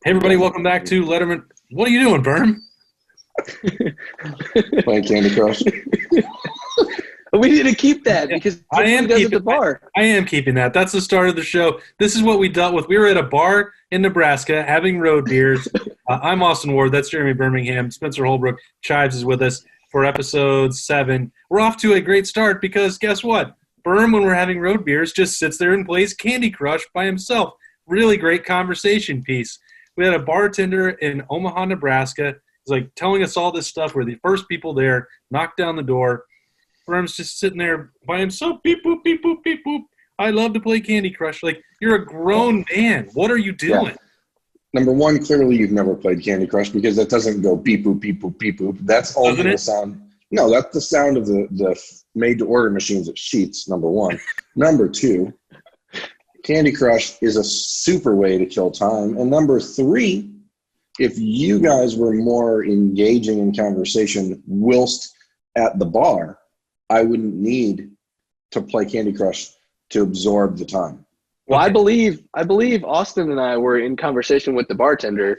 Hey everybody, welcome back to Lettermen. What are you doing, Birm? Playing Candy Crush. We need to keep that because I am does keeping at the bar. I am keeping that. That's the start of the show. This is what we dealt with. We were at a bar in Nebraska having road beers. I'm Austin Ward. That's Jeremy Birmingham. Spencer Holbrook Chives is with us for episode 7. We're off to a great start because guess what? Birm, when we're having road beers, just sits there and plays Candy Crush by himself. Really great conversation piece. We had a bartender in Omaha, Nebraska. He's like telling us all this stuff. We're the first people there. Knocked down the door. Birm's just sitting there by himself. Beep, boop, beep, boop, beep, boop. I love to play Candy Crush. Like, you're a grown man. What are you doing? Yeah. Number one, clearly you've never played Candy Crush because that doesn't go beep, boop, beep, boop, beep, boop. That's only the sound. No, that's the sound of the made-to-order machines at Sheetz, number one. Number two, Candy Crush is a super way to kill time. And number three, if you guys were more engaging in conversation whilst at the bar, I wouldn't need to play Candy Crush to absorb the time. Well, I believe Austin and I were in conversation with the bartender,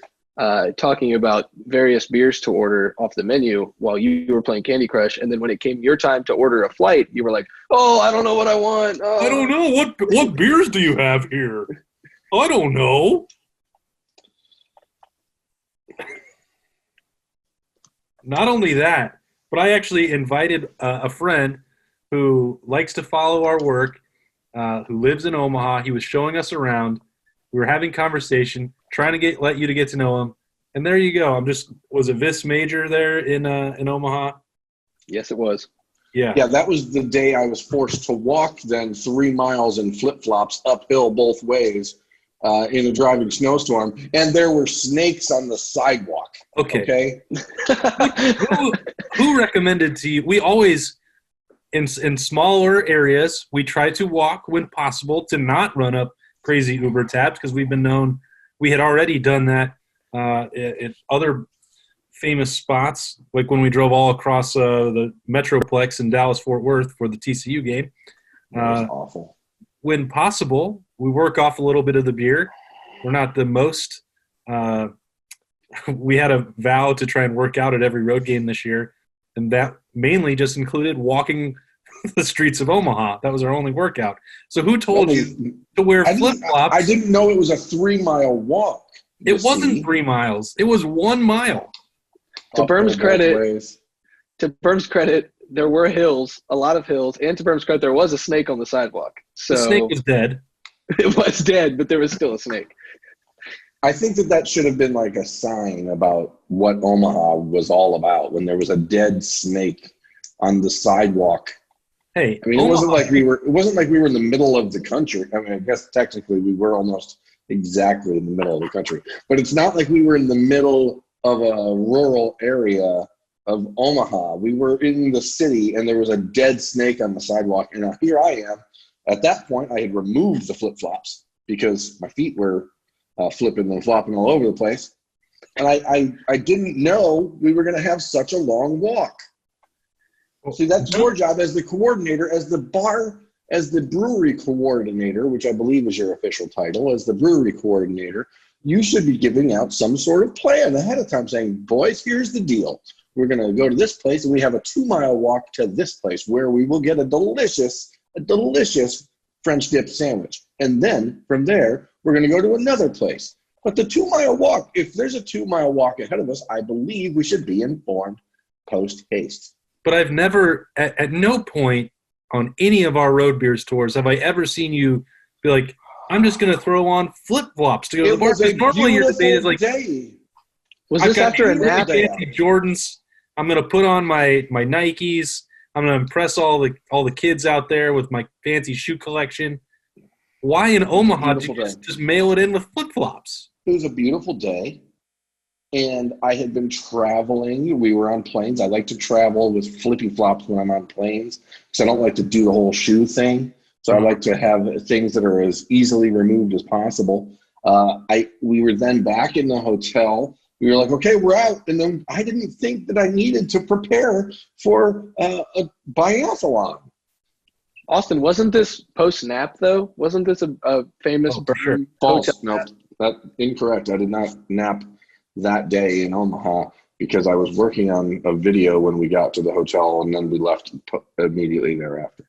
talking about various beers to order off the menu while you were playing Candy Crush. And then when it came your time to order a flight, you were like, "Oh, I don't know what I want. Oh. I don't know. What beers do you have here? I don't know." Not only that, but I actually invited a friend who likes to follow our work, who lives in Omaha. He was showing us around. We were having conversation, trying to let you to get to know him. And there you go. Was a Vis major there in Omaha? Yes, it was. Yeah. Yeah, that was the day I was forced to walk then 3 miles in flip-flops uphill both ways in a driving snowstorm. And there were snakes on the sidewalk. Okay. Who recommended to you? We always, in smaller areas, we try to walk when possible to not run up crazy Uber tabs because we've been known. We had already done that at other famous spots, like when we drove all across the Metroplex in Dallas-Fort Worth for the TCU game. That was awful. When possible, we work off a little bit of the beer. We're not the most we had a vow to try and work out at every road game this year, and that mainly just included walking the streets of Omaha. That was our only workout. So who told you to wear flip-flops? I didn't know it was a 3-mile walk. It wasn't 3 miles. It was 1 mile. To Birm's credit, there were hills, a lot of hills, and to Birm's credit, there was a snake on the sidewalk. So the snake was dead. It was dead, but there was still a snake. I think that should have been like a sign about what Omaha was all about when there was a dead snake on the sidewalk. Hey, I mean, it wasn't like we were in the middle of the country. I mean, I guess technically we were almost exactly in the middle of the country, but it's not like we were in the middle of a rural area of Omaha. We were in the city and there was a dead snake on the sidewalk. And now here I am. At that point, I had removed the flip-flops because my feet were flipping and flopping all over the place. And I didn't know we were going to have such a long walk. See, that's your job as the coordinator, as the brewery coordinator, which I believe is your official title, as the brewery coordinator. You should be giving out some sort of plan ahead of time saying, boys, here's the deal. We're going to go to this place and we have a 2-mile walk to this place where we will get a delicious French dip sandwich. And then from there, we're going to go to another place. But the 2-mile walk, if there's a 2-mile walk ahead of us, I believe we should be informed post haste. But I've never, at no point on any of our road beers tours, have I ever seen you be like, I'm just going to throw on flip-flops to go to the bar. Because normally your debate is like, was this after a nap? Fancy Jordans. I'm going to put on my Nikes. I'm going to impress all the kids out there with my fancy shoe collection. Why in Omaha did you just mail it in with flip-flops? It was a beautiful day, and I had been traveling. We were on planes. I like to travel with flippy-flops when I'm on planes because I don't like to do the whole shoe thing. So I like to have things that are as easily removed as possible. We were then back in the hotel. We were like, okay, we're out. And then I didn't think that I needed to prepare for a biathlon. Austin, wasn't this post-nap, though? Wasn't this a famous Birm hotel? Nope. That incorrect. I did not nap that day in Omaha because I was working on a video when we got to the hotel, and then we left immediately thereafter.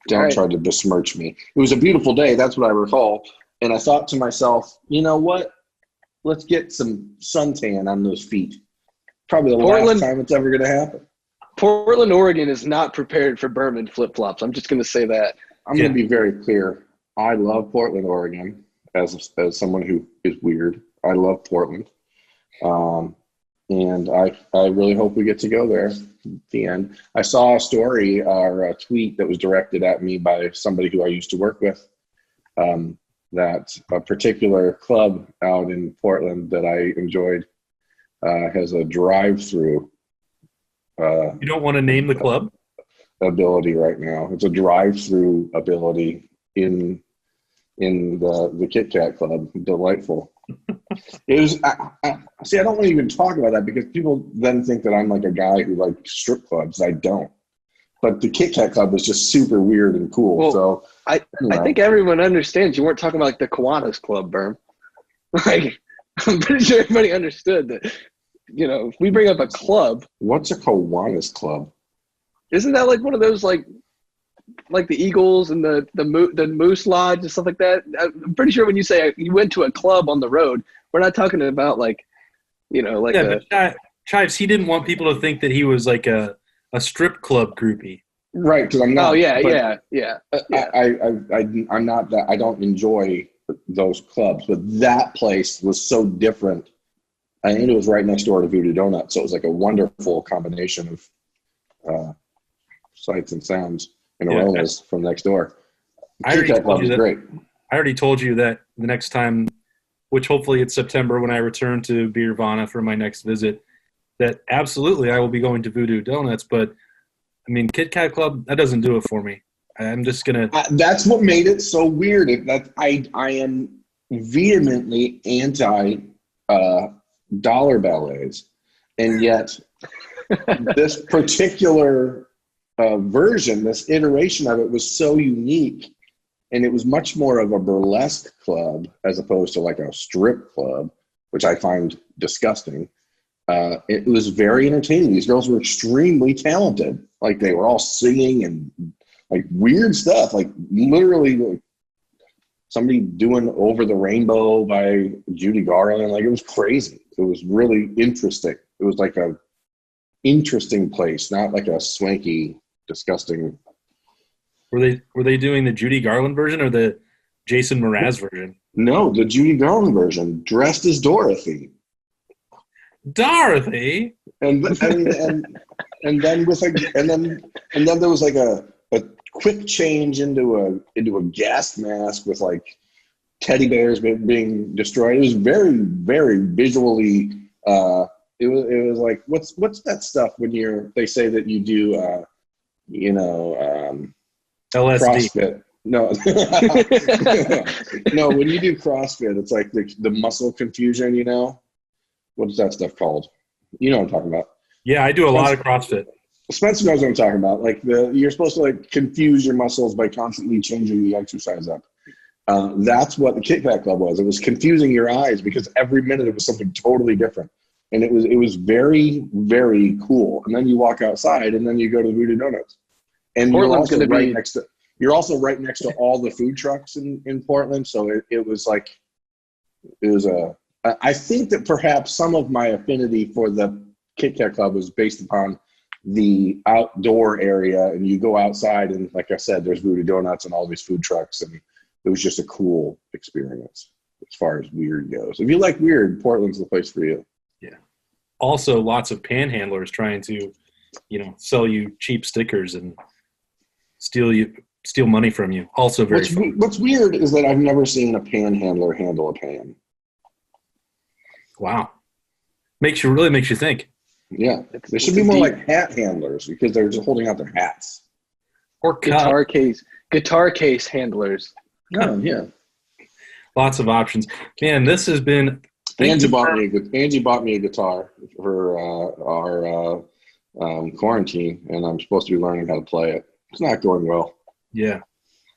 Don't try to besmirch me. It was a beautiful day. That's what I recall. And I thought to myself, you know what? Let's get some suntan on those feet. Probably the last time it's ever going to happen. Portland, Oregon is not prepared for Birm flip-flops. I'm just going to say that. I'm going to be very clear. I love Portland, Oregon, as someone who is weird. I love Portland. And I really hope we get to go there at the end. I saw a story or a tweet that was directed at me by somebody who I used to work with, that a particular club out in Portland that I enjoyed has a drive-through. You don't want to name the club? Ability right now. It's a drive-through ability in the Kit Kat Club. Delightful. It was. See, I don't want to even talk about that because people then think that I'm like a guy who likes strip clubs. I don't. But the Kit Kat Club is just super weird and cool. Well, so I think everyone understands you weren't talking about like the Kiwanis Club, Birm. Like, I'm pretty sure everybody understood that. You know, if we bring up a club. What's a Kiwanis Club? Isn't that like one of those like the Eagles and the Moose Lodge and stuff like that? I'm pretty sure when you say you went to a club on the road, we're not talking about like, you know, like but Chives, he didn't want people to think that he was like a strip club groupie. Right, because I'm not. Oh yeah. I'm not that. I don't enjoy those clubs, but that place was so different. I think it was right next door to Voodoo Donuts, so it was like a wonderful combination of sights and sounds and aromas from next door. I already told you that the next time, which hopefully it's September when I return to Birvana for my next visit, that absolutely I will be going to Voodoo Donuts. But I mean, Kit Kat Club, that doesn't do it for me. I'm just gonna. That's what made it so weird. That I am vehemently anti dollar ballets, and yet this particular version, this iteration of it was so unique, and it was much more of a burlesque club as opposed to like a strip club, which I find disgusting. It was very entertaining. These girls were extremely talented. Like they were all singing and like weird stuff, like literally like somebody doing Over the Rainbow by Judy Garland. Like it was crazy. It was really interesting. It was like a interesting place, not like a swanky, disgusting. Were they doing the Judy Garland version or the Jason Mraz version? No, the Judy Garland version, dressed as Dorothy. Dorothy. And then with like and then there was like a quick change into a gas mask with like teddy bears being destroyed. It was very, very visually. It was like what's that stuff when they say that you do LSD. CrossFit. No, no. When you do CrossFit, it's like the muscle confusion. You know, what's that stuff called? You know what I'm talking about. Yeah, I do a lot of CrossFit. Spencer knows what I'm talking about. Like you're supposed to like confuse your muscles by constantly changing the exercise up. That's what the Kit Kat Club was. It was confusing your eyes because every minute it was something totally different, and it was very, very cool. And then you walk outside, and then you go to Voodoo Donuts, and Portland's you're also right next to all the food trucks in Portland. So it was I think that perhaps some of my affinity for the Kit Kat Club was based upon the outdoor area, and you go outside, and like I said, there's Voodoo Donuts and all these food trucks, and it was just a cool experience as far as weird goes. If you like weird, Portland's the place for you. Yeah. Also, lots of panhandlers trying to, sell you cheap stickers and steal money from you. Also very fun. What's weird is that I've never seen a panhandler handle a pan. Wow. Really makes you think. Yeah. They should be more like hat handlers because they're just holding out their hats. Or guitar case handlers. Oh, yeah. Lots of options. Man, this has been Angie bought me a guitar for our quarantine, and I'm supposed to be learning how to play it. It's not going well. Yeah.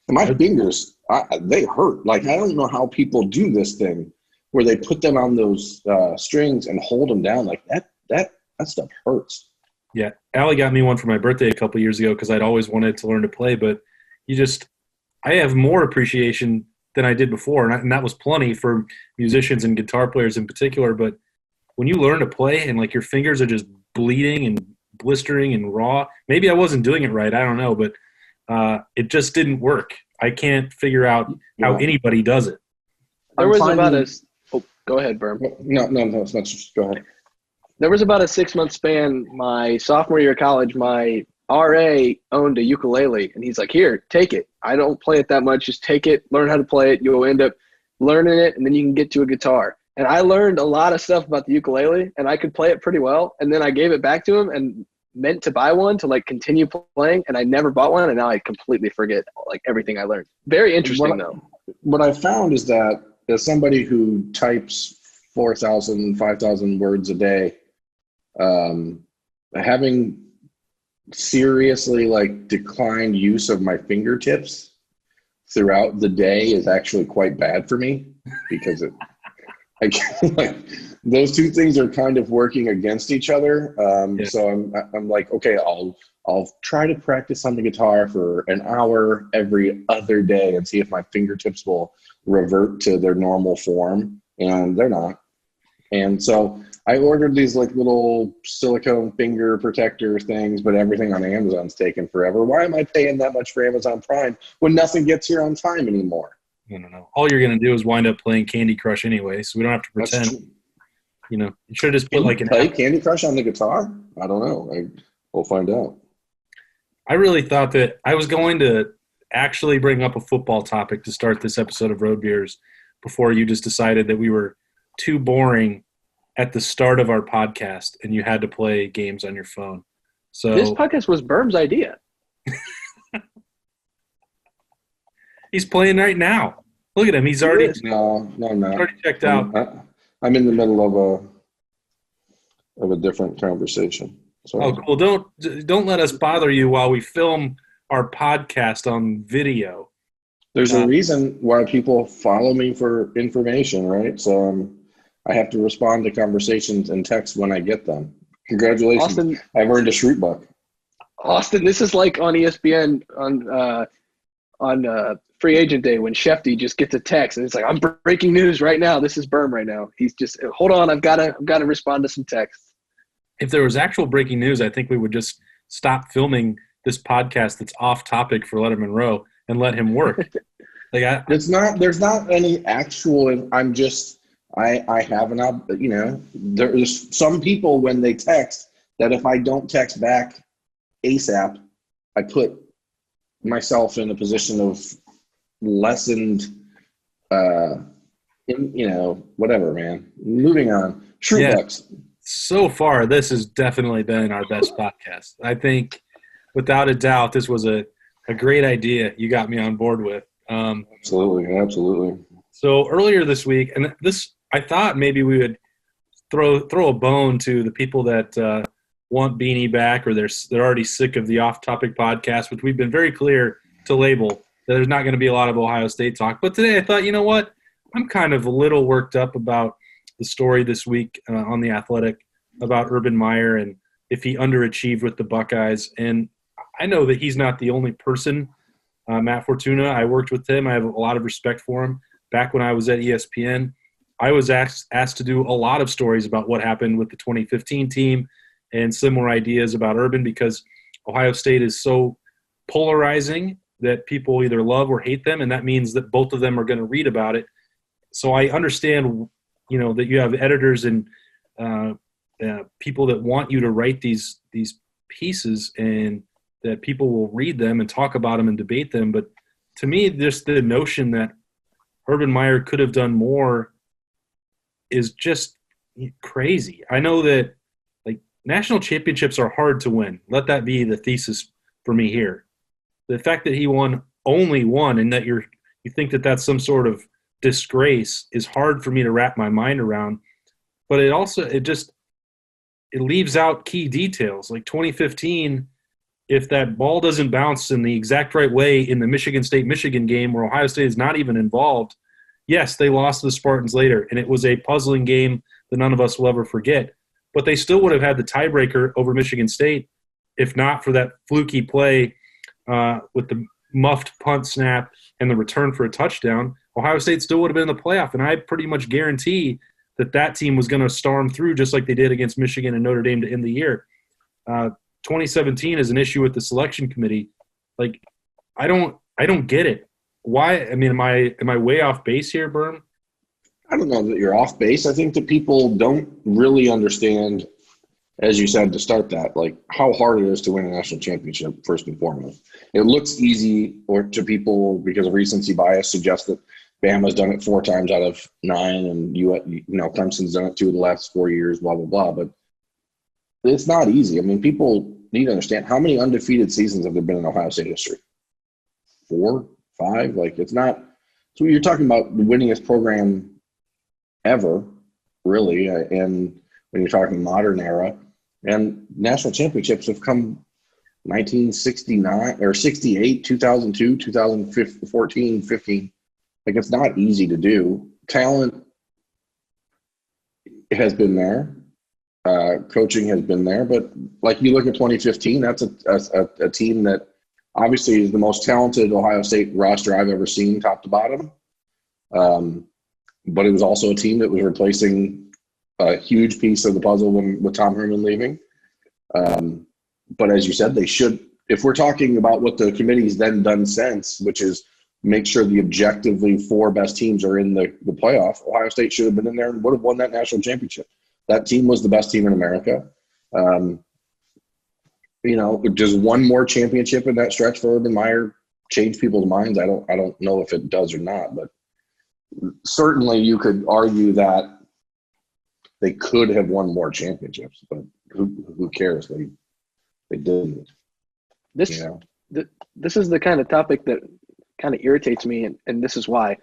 And my fingers they hurt. Like, I don't know how people do this thing where they put them on those strings and hold them down like that. That stuff hurts. Yeah, Allie got me one for my birthday a couple years ago because I'd always wanted to learn to play, but I have more appreciation than I did before, and that was plenty for musicians and guitar players in particular. But when you learn to play and like your fingers are just bleeding and blistering and raw, maybe I wasn't doing it right. I don't know, but it just didn't work. I can't figure out how anybody does it. There was about a – oh, go ahead, Birm. No, it's not just – go ahead. There was about a 6-month span my sophomore year of college. My RA owned a ukulele, and he's like, here, take it. I don't play it that much. Just take it, learn how to play it. You'll end up learning it, and then you can get to a guitar. And I learned a lot of stuff about the ukulele, and I could play it pretty well. And then I gave it back to him and meant to buy one to, like, continue playing, and I never bought one, and now I completely forget, like, everything I learned. Very interesting, though. What I found is that as somebody who types 4,000, 5,000 words a day, having seriously like declined use of my fingertips throughout the day is actually quite bad for me because like those two things are kind of working against each other. So I'm like, okay, I'll try to practice on the guitar for an hour every other day and see if my fingertips will revert to their normal form, and they're not. And so I ordered these like little silicone finger protector things, but everything on Amazon's taken forever. Why am I paying that much for Amazon Prime when nothing gets here on time anymore? I don't know. All you're going to do is wind up playing Candy Crush anyway, so we don't have to pretend. You know, you should have just put like an play Candy Crush on the guitar? I don't know. We'll find out. I really thought that I was going to actually bring up a football topic to start this episode of Road Beers before you just decided that we were too boring at the start of our podcast and you had to play games on your phone. So this podcast was Birm's idea. He's playing right now. Look at him. He's already no, I'm not. Already checked out. I'm in the middle of a different conversation. So. Oh, cool. Don't let us bother you while we film our podcast on video. There's a reason why people follow me for information, right? So I have to respond to conversations and text when I get them. Congratulations. Austin, I've earned a Shroot Buck. Austin, this is like on ESPN on free agent day when Shefty just gets a text and it's like, I'm breaking news right now. This is Birm right now. He's just, hold on, I've got to respond to some texts. If there was actual breaking news, I think we would just stop filming this podcast that's off topic for Lettermen Row and let him work. There's not any actual, I have there's some people when they text that if I don't text back ASAP, I put myself in a position of lessened, whatever, man. Moving on. Shroot Bucks. So far, this has definitely been our best podcast. I think, without a doubt, this was a great idea you got me on board with. Absolutely. So earlier this week, and this, I thought maybe we would throw a bone to the people that want Beanie back, or they're already sick of the off-topic podcast, which we've been very clear to label that there's not going to be a lot of Ohio State talk. But today I thought, you know what? I'm kind of a little worked up about the story this week on The Athletic about Urban Meyer and if he underachieved with the Buckeyes. And I know that he's not the only person, Matt Fortuna. I worked with him. I have a lot of respect for him. Back when I was at ESPN, I was asked to do a lot of stories about what happened with the 2015 team and similar ideas about Urban because Ohio State is so polarizing that people either love or hate them, and that means that both of them are going to read about it. So I understand, that you have editors and people that want you to write these pieces and that people will read them and talk about them and debate them. But to me, just the notion that Urban Meyer could have done more is just crazy. I know that national championships are hard to win. Let that be the thesis for me here. The fact that he won only one and that you think that that's some sort of disgrace is hard for me to wrap my mind around. But it leaves out key details. Like 2015, if that ball doesn't bounce in the exact right way in the Michigan State-Michigan game where Ohio State is not even involved, yes, they lost to the Spartans later, and it was a puzzling game that none of us will ever forget. But they still would have had the tiebreaker over Michigan State if not for that fluky play with the muffed punt snap and the return for a touchdown. Ohio State still would have been in the playoff, and I pretty much guarantee that team was going to storm through just like they did against Michigan and Notre Dame to end the year. 2017 is an issue with the selection committee. Like, I don't get it. Why? I mean, am I way off base here, Birm? I don't know that you're off base. I think that people don't really understand, as you said to start that, like how hard it is to win a national championship, first and foremost. It looks easy to people because of recency bias suggests that Bama's done it 4 times out of 9 and Clemson's done it 2 of the last 4 years, blah, blah, blah. But it's not easy. I mean, people need to understand how many undefeated seasons have there been in Ohio State history? 4, 5? Like, it's not – so you're talking about the winningest program ever, really, and when you're talking modern era. And national championships have come 1969 or 68, 2002, 2014, 15. Like, it's not easy to do. Talent has been there. Coaching has been there. But, like, you look at 2015, that's a team that obviously is the most talented Ohio State roster I've ever seen, top to bottom. But it was also a team that was replacing a huge piece of the puzzle with Tom Herman leaving. But as you said, they should – if we're talking about what the committee's then done since, which is make sure the objectively 4 best teams are in the playoff, Ohio State should have been in there and would have won that national championship. That team was the best team in America. Does one more championship in that stretch for Urban Meyer change people's minds? I don't know if it does or not, but certainly you could argue that they could have won more championships, but who cares? They didn't. This is the kind of topic that kind of irritates me, and this is why.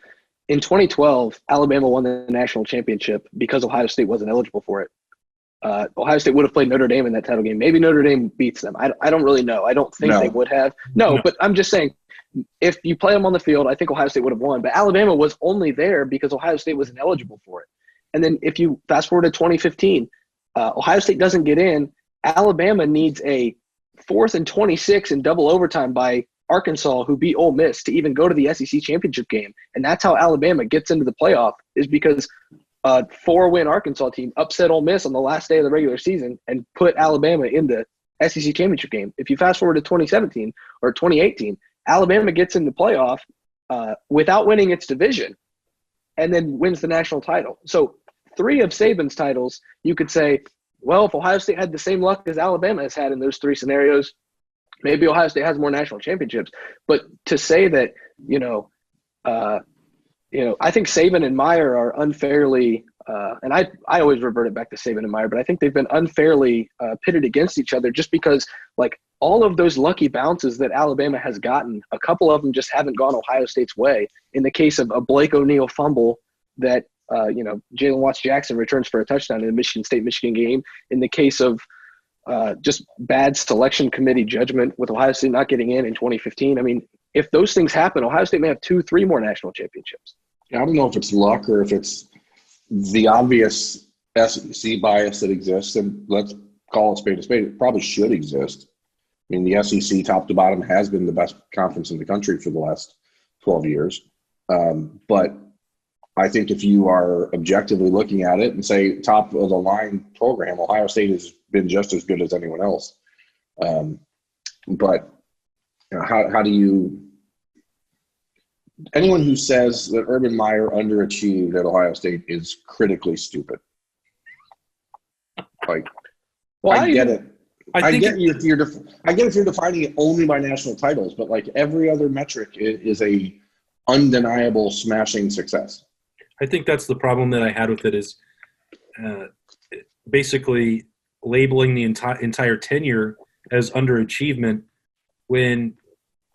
In 2012, Alabama won the national championship because Ohio State wasn't eligible for it. Ohio State would have played Notre Dame in that title game. Maybe Notre Dame beats them. I don't really know. I don't think they would have. No, but I'm just saying, if you play them on the field, I think Ohio State would have won. But Alabama was only there because Ohio State wasn't eligible for it. And then if you fast forward to 2015, Ohio State doesn't get in. Alabama needs a 4th and 26 in double overtime by Arkansas, who beat Ole Miss, to even go to the SEC championship game. And that's how Alabama gets into the playoff, is because a 4-win Arkansas team upset Ole Miss on the last day of the regular season and put Alabama in the SEC championship game. If you fast forward to 2017 or 2018, Alabama gets in the playoff without winning its division and then wins the national title. So 3 of Saban's titles, you could say, well, if Ohio State had the same luck as Alabama has had in those 3 scenarios, maybe Ohio State has more national championships. But to say that, I think Saban and Meyer are unfairly and I always revert it back to Saban and Meyer, but I think they've been unfairly pitted against each other just because, like, all of those lucky bounces that Alabama has gotten, a couple of them just haven't gone Ohio State's way. In the case of a Blake O'Neal fumble that, Jalen Watts-Jackson returns for a touchdown in the Michigan State-Michigan game. In the case of just bad selection committee judgment with Ohio State not getting in 2015. I mean, if those things happen, Ohio State may have 2-3 more national championships. I don't know if it's luck or if it's the obvious SEC bias that exists, and let's call it spade a spade. It probably should exist. I mean, the SEC top to bottom has been the best conference in the country for the last 12 years. But I think if you are objectively looking at it and say top of the line program, Ohio State has been just as good as anyone else. But how do you – anyone who says that Urban Meyer underachieved at Ohio State is critically stupid. Like, well, I get it. I get if you're defining it only by national titles, but like every other metric is a undeniable smashing success. I think that's the problem that I had with it is basically labeling the entire tenure as underachievement when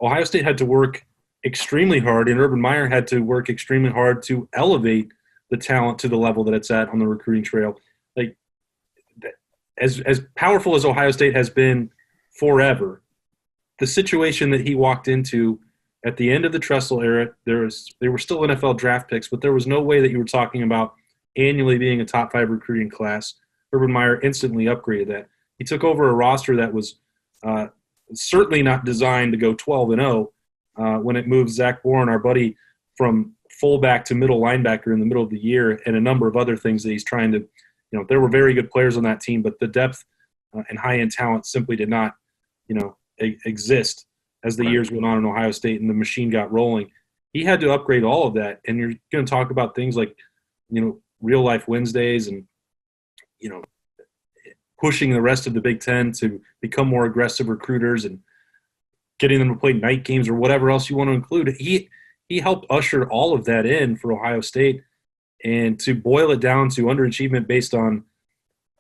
Ohio State had to work extremely hard and Urban Meyer had to work extremely hard to elevate the talent to the level that it's at on the recruiting trail. Like, as powerful as Ohio State has been forever, the situation that he walked into at the end of the Tressel era, they were still NFL draft picks, but there was no way that you were talking about annually being a top 5 recruiting class. Urban Meyer instantly upgraded that. He took over a roster that was certainly not designed to go 12-0 when it moved Zach Bourne, our buddy, from fullback to middle linebacker in the middle of the year, and a number of other things that he's trying to, there were very good players on that team, but the depth and high-end talent simply did not, exist as the years went on in Ohio State and the machine got rolling. He had to upgrade all of that, and you're going to talk about things like, real life Wednesdays and, pushing the rest of the Big Ten to become more aggressive recruiters and getting them to play night games or whatever else you want to include. He helped usher all of that in for Ohio State, and to boil it down to underachievement based on,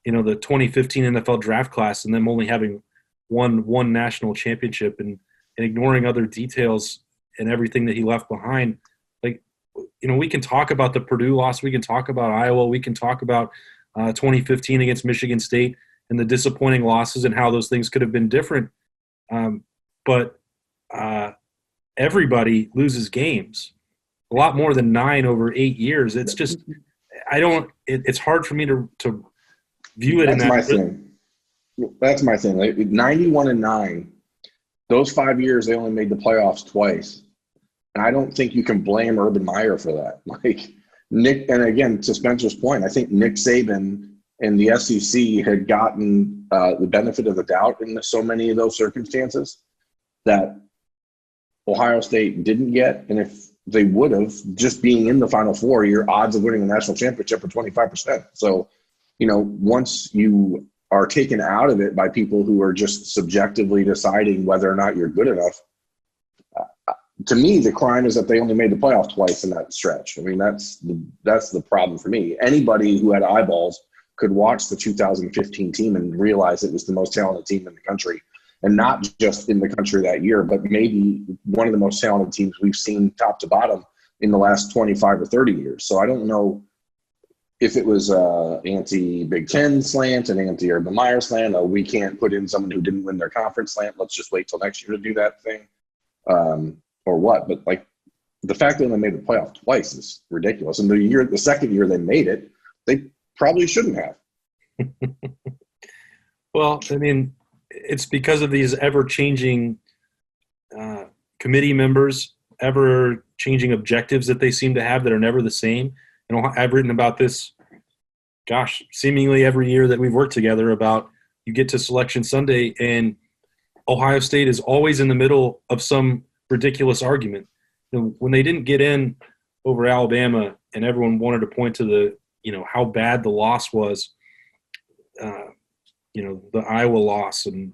the 2015 NFL draft class and them only having one national championship and ignoring other details and everything that he left behind. We can talk about the Purdue loss. We can talk about Iowa. We can talk about 2015 against Michigan State and the disappointing losses and how those things could have been different. But everybody loses games, a lot more than 9 over 8 years. It's just, it's hard for me to view it in that. That's my thing. 91-9, those 5 years, they only made the playoffs twice. And I don't think you can blame Urban Meyer for that. Nick, and again, to Spencer's point, I think Nick Saban and the SEC had gotten the benefit of the doubt in so many of those circumstances that Ohio State didn't get. And if they would have, just being in the Final Four, your odds of winning the national championship are 25%. So, once you are taken out of it by people who are just subjectively deciding whether or not you're good enough, to me, the crime is that they only made the playoff twice in that stretch. I mean, that's the problem for me. Anybody who had eyeballs could watch the 2015 team and realize it was the most talented team in the country, and not just in the country that year, but maybe one of the most talented teams we've seen top to bottom in the last 25 or 30 years. So I don't know if it was anti-Big Ten slant and anti-Urban Meyer slant, or we can't put in someone who didn't win their conference slant. Let's just wait till next year to do that thing. Or what, but the fact that they made the playoff twice is ridiculous. And the second year they made it, they probably shouldn't have. Well, I mean, it's because of these ever-changing committee members, ever-changing objectives that they seem to have that are never the same. I've written about this, seemingly every year that we've worked together, about you get to Selection Sunday and Ohio State is always in the middle of some ridiculous argument. When they didn't get in over Alabama and everyone wanted to point to the, how bad the loss was, the Iowa loss and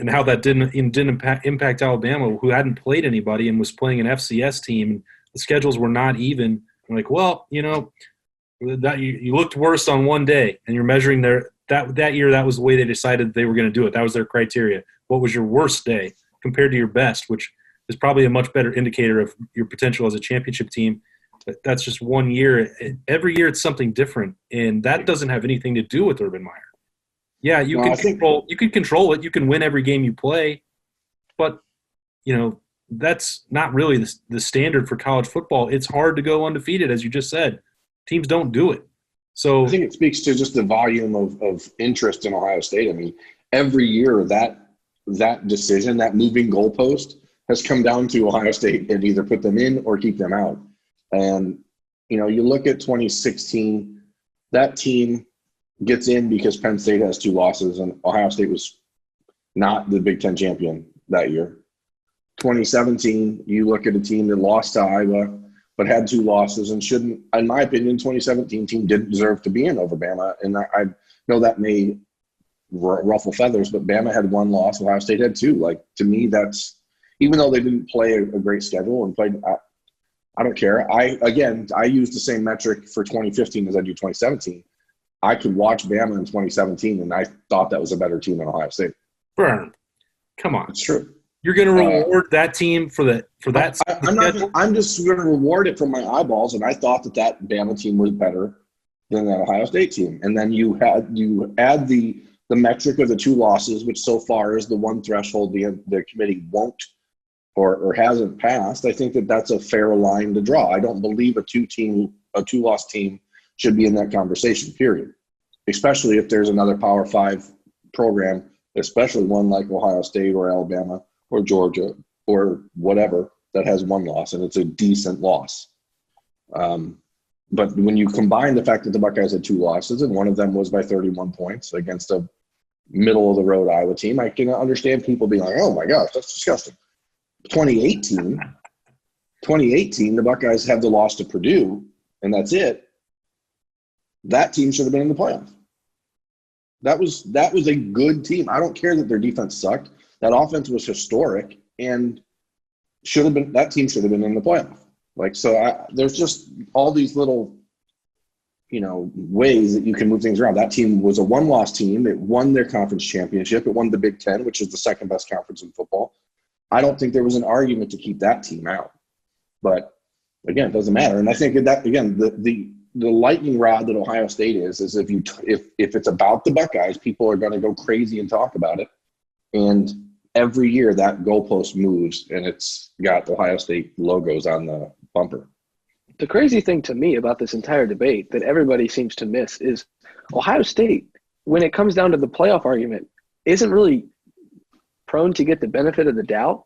how that didn't impact Alabama, who hadn't played anybody and was playing an FCS team, and the schedules were not even. I'm like, well, that you looked worse on one day, and you're measuring that year. That was the way they decided they were going to do it. That was their criteria. What was your worst day compared to your best, which is probably a much better indicator of your potential as a championship team. But that's just 1 year. Every year it's something different, and that doesn't have anything to do with Urban Meyer. Yeah, you can control it. You can win every game you play, but that's not really the standard for college football. It's hard to go undefeated, as you just said. Teams don't do it. So I think it speaks to just the volume of interest in Ohio State. I mean, every year that decision, that moving goalpost, has come down to Ohio State and either put them in or keep them out. And, you look at 2016, that team gets in because Penn State has 2 losses and Ohio State was not the Big Ten champion that year. 2017, you look at a team that lost to Iowa but had 2 losses and shouldn't, in my opinion, 2017 team didn't deserve to be in over Bama. And I know that may ruffle feathers, but Bama had 1 loss, Ohio State had 2. To me, that's, even though they didn't play a great schedule and played, I don't care. I use the same metric for 2015 as I do 2017. I could watch Bama in 2017, and I thought that was a better team than Ohio State. Birm, come on. It's true. You're going to reward that team for that. I'm just going to reward it from my eyeballs, and I thought that Bama team was better than that Ohio State team. And then you add the the metric of the 2 losses, which so far is the one threshold the committee won't or hasn't passed, I think that's a fair line to draw. I don't believe a 2-loss team should be in that conversation, period. Especially if there's another Power 5 program, especially one like Ohio State or Alabama or Georgia or whatever that has 1 loss, and it's a decent loss. But when you combine the fact that the Buckeyes had 2 losses and one of them was by 31 points against a middle-of-the-road Iowa team, I can understand people being like, oh, my gosh, that's disgusting. 2018, the Buckeyes have the loss to Purdue, and that's it. That team should have been in the playoff. That was a good team. I don't care that their defense sucked. That offense was historic, and that team should have been in the playoff. There's just all these little, ways that you can move things around. That team was a 1-loss team. It won their conference championship. It won the Big Ten, which is the second best conference in football. I don't think there was an argument to keep that team out. But again, it doesn't matter. And I think that again, the lightning rod that Ohio State is if it's about the Buckeyes, people are going to go crazy and talk about it. And every year that goalpost moves, and it's got Ohio State logos on the bumper. The crazy thing to me about this entire debate that everybody seems to miss is Ohio State, when it comes down to the playoff argument, isn't really prone to get the benefit of the doubt.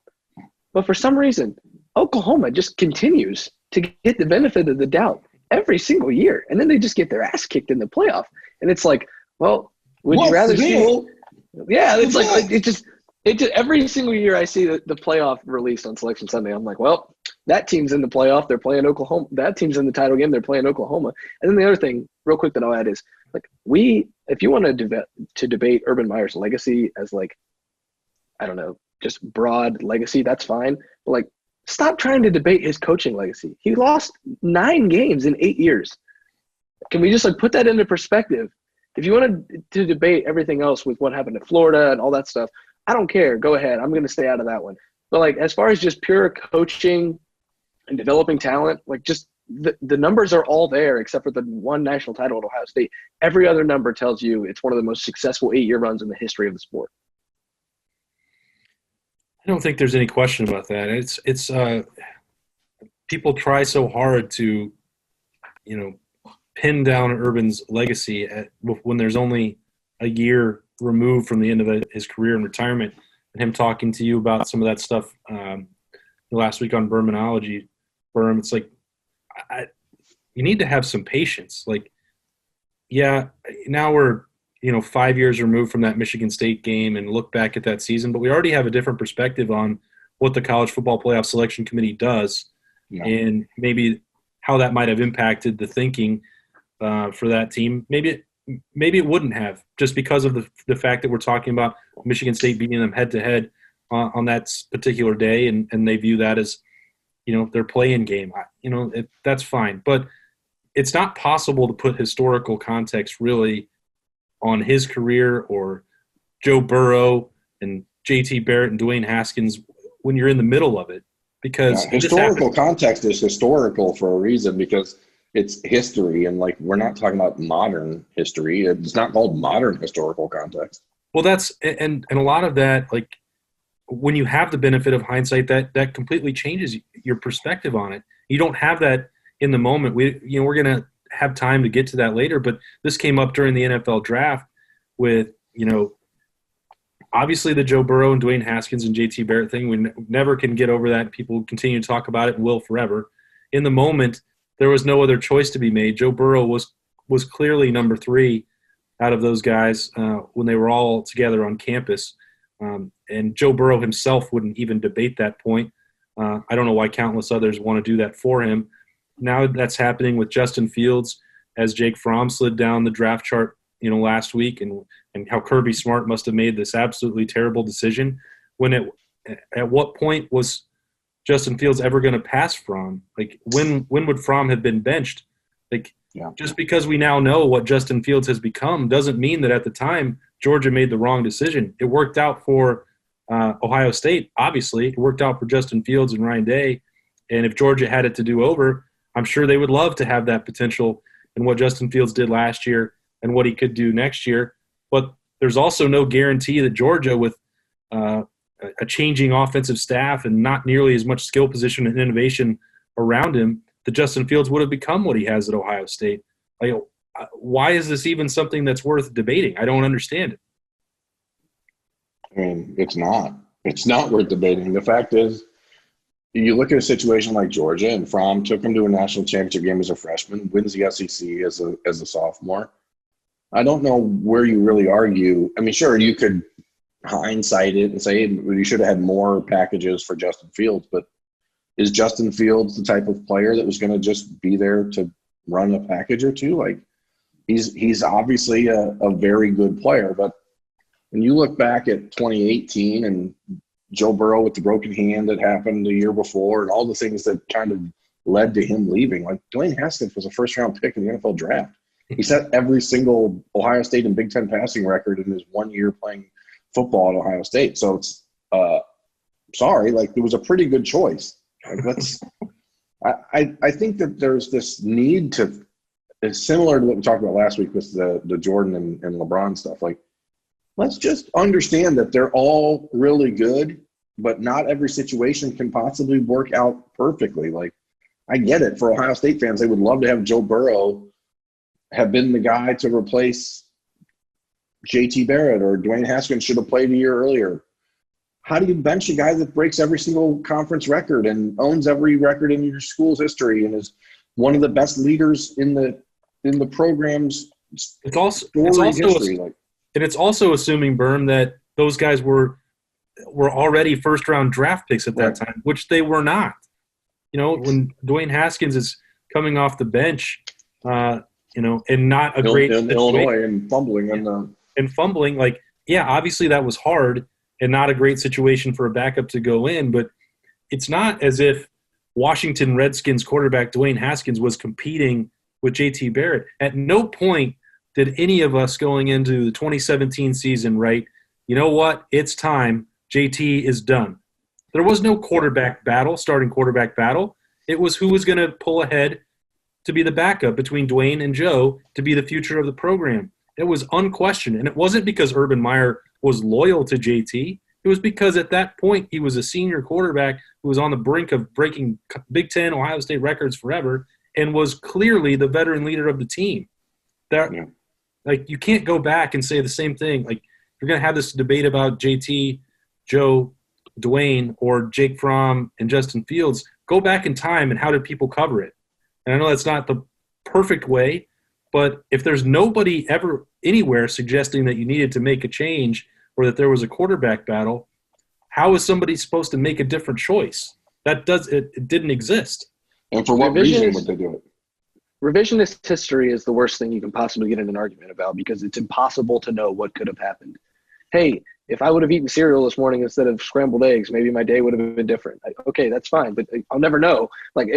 But for some reason, Oklahoma just continues to get the benefit of the doubt every single year. And then they just get their ass kicked in the playoff. And it's like, well, would you rather see – yeah, it's like it just every single year I see the playoff released on Selection Sunday, I'm like, well, that team's in the playoff. They're playing Oklahoma. That team's in the title game. They're playing Oklahoma. And then the other thing, real quick, that I'll add is, if you want to debate Urban Meyer's legacy as I don't know, just broad legacy, that's fine. But stop trying to debate his coaching legacy. He lost 9 games in 8 years. Can we just put that into perspective? If you wanted to debate everything else with what happened to Florida and all that stuff, I don't care. Go ahead. I'm going to stay out of that one. But as far as just pure coaching and developing talent, just the numbers are all there except for the 1 national title at Ohio State. Every other number tells you it's one of the most successful 8-year runs in the history of the sport. I don't think there's any question about that. It's people try so hard to, pin down Urban's legacy when there's only a year removed from the end of his career in retirement, and him talking to you about some of that stuff last week on Birminology. Birm, it's you need to have some patience. Now we're 5 years removed from that Michigan State game and look back at that season, but we already have a different perspective on what the College Football Playoff Selection Committee does, and maybe how that might have impacted the thinking for that team. Maybe it wouldn't have, just because of the fact that we're talking about Michigan State beating them head-to-head on that particular day, and they view that as, their play-in game. That's fine. But it's not possible to put historical context really on his career or Joe Burrow and JT Barrett and Dwayne Haskins when you're in the middle of it. Because historical context is historical for a reason, because it's history, and we're not talking about modern history. It's not called modern historical context. Well, that's and a lot of that, when you have the benefit of hindsight, that completely changes your perspective on it. You don't have that in the moment. We're going to have time to get to that later, but this came up during the NFL draft with, obviously the Joe Burrow and Dwayne Haskins and JT Barrett thing. We never can get over that. People continue to talk about it and will forever. In the moment, there was no other choice to be made. Joe Burrow was clearly number 3 out of those guys when they were all together on campus. And Joe Burrow himself wouldn't even debate that point. I don't know why countless others want to do that for him. Now that's happening with Justin Fields, as Jake Fromm slid down the draft chart, last week, and how Kirby Smart must have made this absolutely terrible decision. At what point was Justin Fields ever going to pass Fromm? When would Fromm have been benched? Just because we now know what Justin Fields has become doesn't mean that at the time Georgia made the wrong decision. It worked out for Ohio State, obviously. It worked out for Justin Fields and Ryan Day. And if Georgia had it to do over, I'm sure they would love to have that potential in what Justin Fields did last year and what he could do next year. But there's also no guarantee that Georgia, with a changing offensive staff and not nearly as much skill position and innovation around him, that Justin Fields would have become what he has at Ohio State. Like, why is this even something that's worth debating? I don't understand it. I mean, it's not. It's not worth debating. The fact is, you look at a situation like Georgia, and Fromm took him to a national championship game as a freshman, wins the SEC as a sophomore. I don't know where you really argue. I mean, sure, you could hindsight it and say, hey, you should have had more packages for Justin Fields, but is Justin Fields the type of player that was going to just be there to run a package or two? Like, he's obviously a very good player, but when you look back at 2018 and Joe Burrow with the broken hand that happened the year before and all the things that kind of led to him leaving, like Dwayne Haskins was a first-round pick in the NFL draft. He set every single Ohio State and Big Ten passing record in his 1 year playing football at Ohio State. So it's sorry, like, it was a pretty good choice. Like, I think that there's this need to – it's similar to what we talked about last week with the Jordan and LeBron stuff. Like, let's just understand that they're all really good, but not every situation can possibly work out perfectly. Like, I get it. For Ohio State fans, they would love to have Joe Burrow have been the guy to replace JT Barrett, or Dwayne Haskins should have played a year earlier. How do you bench a guy that breaks every single conference record and owns every record in your school's history and is one of the best leaders in the program's history? And it's also assuming, Birm, that those guys were already first-round draft picks at that time, which they were not. You know, when Dwayne Haskins is coming off the bench, and not a great in Illinois and fumbling like, yeah, obviously that was hard and not a great situation for a backup to go in, but it's not as if Washington Redskins quarterback Dwayne Haskins was competing with JT Barrett. At no point did any of us going into the 2017 season write, you know what, it's time, JT is done. There was no starting quarterback battle. It was who was going to pull ahead to be the backup between Dwayne and Joe to be the future of the program. It was unquestioned, and it wasn't because Urban Meyer was loyal to JT. It was because at that point he was a senior quarterback who was on the brink of breaking Big Ten, Ohio State records forever, and was clearly the veteran leader of the team. Like, you can't go back and say the same thing. Like, you're going to have this debate about JT, Joe, Dwayne, or Jake Fromm and Justin Fields. Go back in time and how did people cover it? And I know that's not the perfect way, but if there's nobody ever anywhere suggesting that you needed to make a change or that there was a quarterback battle, how is somebody supposed to make a different choice? It didn't exist. And for what reason would they do it? Revisionist history is the worst thing you can possibly get in an argument about, because it's impossible to know what could have happened. Hey, if I would have eaten cereal this morning instead of scrambled eggs, maybe my day would have been different. Okay, that's fine, but I'll never know. Like,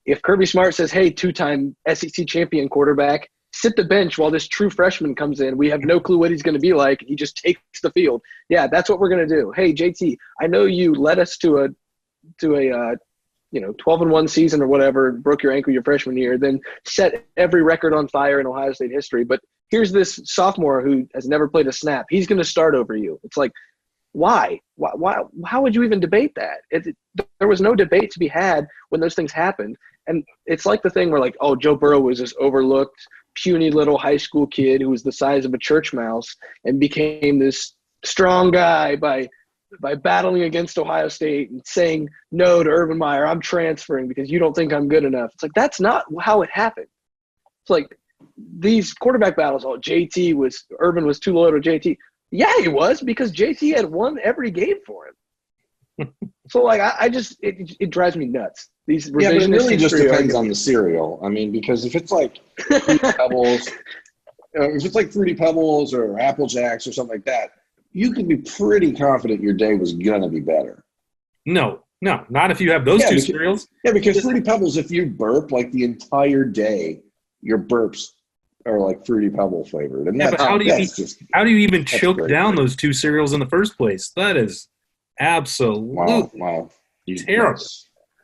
if Kirby Smart says, hey, two-time SEC champion quarterback, sit the bench while this true freshman comes in. We have no clue what he's going to be like. He just takes the field. Yeah, that's what we're going to do. Hey, JT, I know you led us to a 12-1 season or whatever, broke your ankle your freshman year, then set every record on fire in Ohio State history. But here's this sophomore who has never played a snap. He's going to start over you. It's like, why? How would you even debate that? There was no debate to be had when those things happened. And it's like the thing where, like, oh, Joe Burrow was this overlooked, puny little high school kid who was the size of a church mouse and became this strong guy by battling against Ohio State and saying no to Urban Meyer. I'm transferring because you don't think I'm good enough. It's like, that's not how it happened. It's like these quarterback battles. Oh, Urban was too loyal to JT. Yeah, he was, because JT had won every game for him. So, like, it drives me nuts. These but it really just depends on the cereal. I mean, because if it's like Fruity Pebbles, or Apple Jacks or something like that, you can be pretty confident your day was gonna be better. No, not if you have those two cereals. Yeah, because Fruity Pebbles, if you burp like the entire day, your burps are like Fruity Pebble flavored. And how do you even choke down those two cereals in the first place? That is absolutely terrible.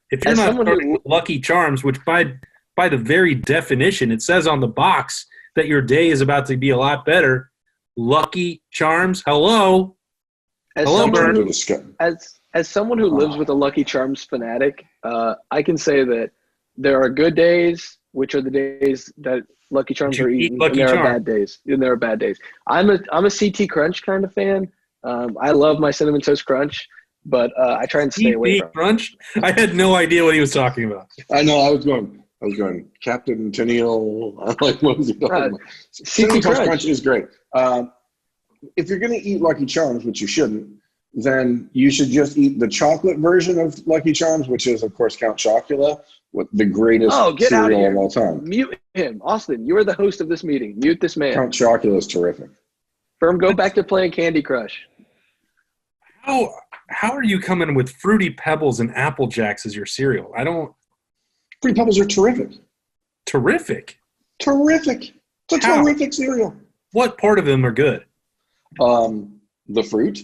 If you're not starting with Lucky Charms, which by the very definition, it says on the box that your day is about to be a lot better, Lucky Charms. Hello. As Hello, someone Birm. who, as someone who lives with a Lucky Charms fanatic, I can say that there are good days, which are the days that Lucky Charms are eaten, and there are bad days. And there are bad days. I'm a CT Crunch kind of fan. I love my Cinnamon Toast Crunch, but I try and stay away from Crunch? I had no idea what he was talking about. I know. I was going, Captain Tennille. I'm like, what was he talking about? Cinnamon Toast Crunch is great. If you're going to eat Lucky Charms, which you shouldn't, then you should just eat the chocolate version of Lucky Charms, which is, of course, Count Chocula, with the greatest cereal of all time. Mute him. Austin, you are the host of this meeting. Mute this man. Count Chocula is terrific. Birm, go back to playing Candy Crush. How are you coming with Fruity Pebbles and Apple Jacks as your cereal? Fruity Pebbles are terrific. Terrific? Terrific. It's a terrific cereal. What part of them are good? The fruit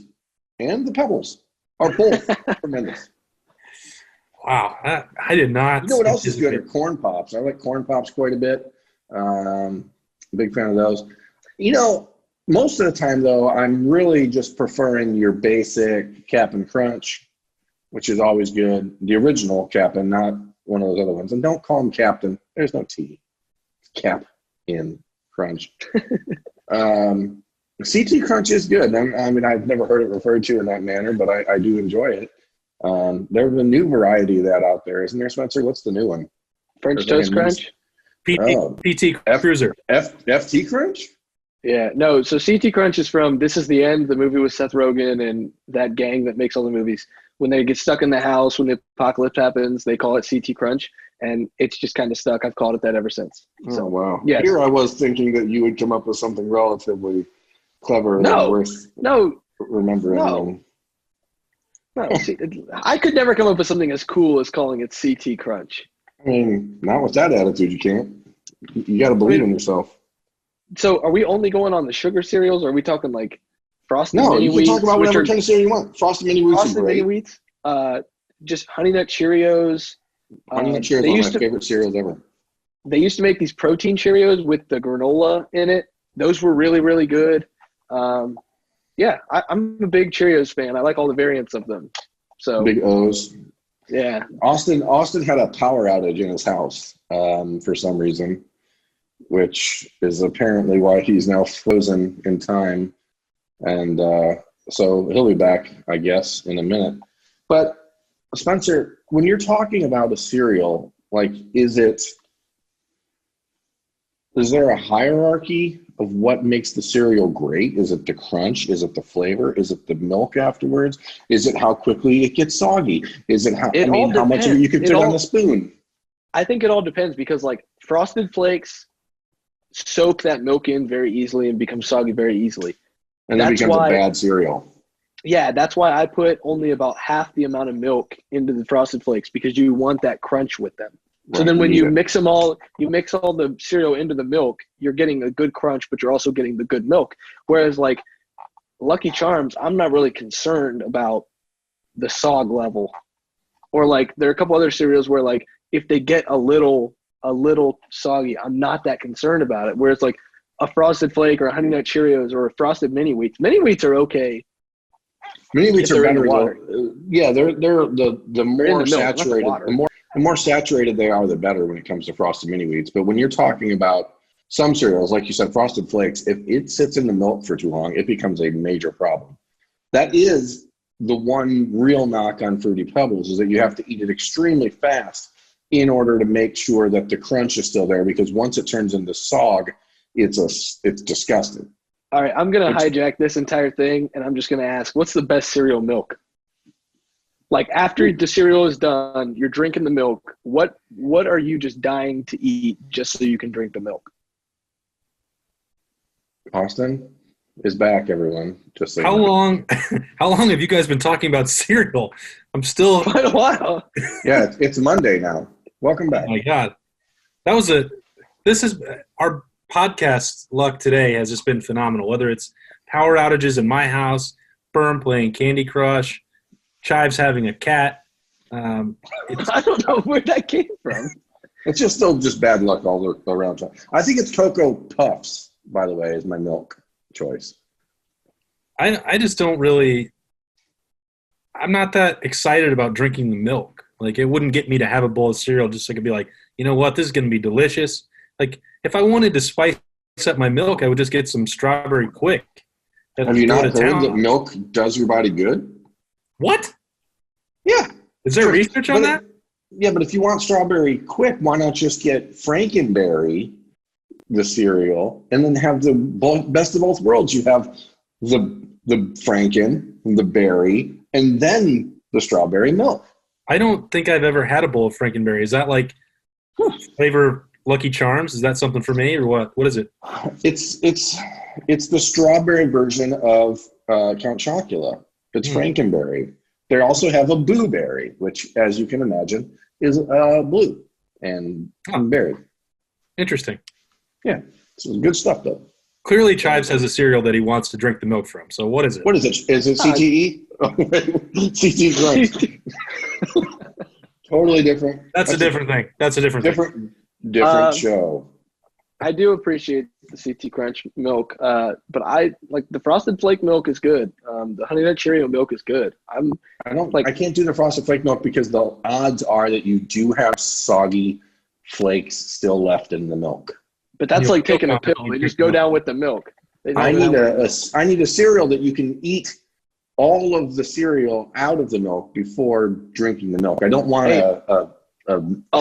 and the pebbles are both tremendous. Wow, I did not. You know what else is good are corn pops. I like corn pops quite a bit. Big fan of those. Most of the time, though, I'm really just preferring your basic Cap'n Crunch, which is always good. The original Cap'n, not one of those other ones. And don't call them Captain. There's no T. It's Cap in Crunch. CT Crunch is good. I mean, I've never heard it referred to in that manner, but I do enjoy it. There's a new variety of that out there, isn't there, Spencer? What's the new one? French Toast Crunch? PT Cruiser. FT Crunch? Yeah, no. So CT Crunch is from This Is the End, the movie with Seth Rogen and that gang that makes all the movies. When they get stuck in the house, when the apocalypse happens, they call it CT Crunch, and it's just kind of stuck. I've called it that ever since. So, wow. Yes. Here I was thinking that you would come up with something relatively clever and worth remembering. No, see, I could never come up with something as cool as calling it CT Crunch. I mean, not with that attitude, you can't. You got to believe in yourself. So, are we only going on the sugar cereals, or are we talking like Frosted Mini Mini Wheats? No, you can talk about whatever kind of cereal you want. Frosted Mini Wheats are great. Mini Wheats, just Honey Nut Cheerios. Honey Nut Cheerios are one of my favorite cereals ever. They used to make these protein Cheerios with the granola in it. Those were really, really good. Yeah, I'm a big Cheerios fan. I like all the variants of them. So Big O's. Yeah. Austin had a power outage in his house for some reason, which is apparently why he's now frozen in time. And so he'll be back, I guess, in a minute. But Spencer, when you're talking about a cereal, like, is there a hierarchy of what makes the cereal great? Is it the crunch? Is it the flavor? Is it the milk afterwards? Is it how quickly it gets soggy? Is it how much of it you can fit on a spoon? I think it all depends because, like, Frosted Flakes soak that milk in very easily and become soggy very easily. And that becomes a bad cereal. Yeah, that's why I put only about half the amount of milk into the Frosted Flakes, because you want that crunch with them. So then when you mix them all, you mix all the cereal into the milk, you're getting a good crunch, but you're also getting the good milk. Whereas, like, Lucky Charms, I'm not really concerned about the sog level. Or, like, there are a couple other cereals where, like, if they get a little soggy, I'm not that concerned about it. Whereas, like, a Frosted Flake or a Honey Nut Cheerios or a Frosted Mini Wheats. Mini Wheats are okay. Mini Wheats are better. Yeah, they're the more saturated. The more saturated they are, the better when it comes to Frosted Mini Wheats. But when you're talking about some cereals, like you said, Frosted Flakes, if it sits in the milk for too long, it becomes a major problem. That is the one real knock on Fruity Pebbles, is that you have to eat it extremely fast in order to make sure that the crunch is still there, because once it turns into sog, it's disgusting. All right, I'm going to hijack this entire thing, and I'm just going to ask, what's the best cereal milk? Like, after the cereal is done, you're drinking the milk. What are you just dying to eat just so you can drink the milk? Austin is back, everyone. Just how long have you guys been talking about cereal? I'm still quite a while. Yeah, it's Monday now. Welcome back. Oh my God, this is our podcast luck today has just been phenomenal. Whether it's power outages in my house, Birm playing Candy Crush, Chives having a cat. I don't know where that came from. It's just still bad luck all around. I think it's Cocoa Puffs, by the way, is my milk choice. I just don't really. I'm not that excited about drinking the milk. Like, it wouldn't get me to have a bowl of cereal just so I could be like, you know what, this is going to be delicious. Like, if I wanted to spice up my milk, I would just get some strawberry quick. Have you not heard that milk does your body good? What? Yeah. Is there research on that? Yeah, but if you want strawberry quick, why not just get Frankenberry, the cereal, and then have the best of both worlds? You have the Franken, the berry, and then the strawberry milk. I don't think I've ever had a bowl of Frankenberry. Is that like flavor Lucky Charms? Is that something for me or what? What is it? It's the strawberry version of Count Chocula. It's Frankenberry. They also have a Boo Berry, which, as you can imagine, is blue and berry. Interesting. Yeah, it's good stuff though. Clearly, Chives has a cereal that he wants to drink the milk from. So what is it? What is it? Is it CTE? CTE Crunch. Totally different. That's a different thing. That's a different thing. Different show. I do appreciate the CT Crunch milk, but I like the Frosted Flake milk is good. The Honey Nut Cheerio milk is good. I can't do the Frosted Flake milk because the odds are that you do have soggy flakes still left in the milk. But that's like taking a pill. They just go down with the milk. I need a cereal that you can eat all of the cereal out of the milk before drinking the milk. I don't want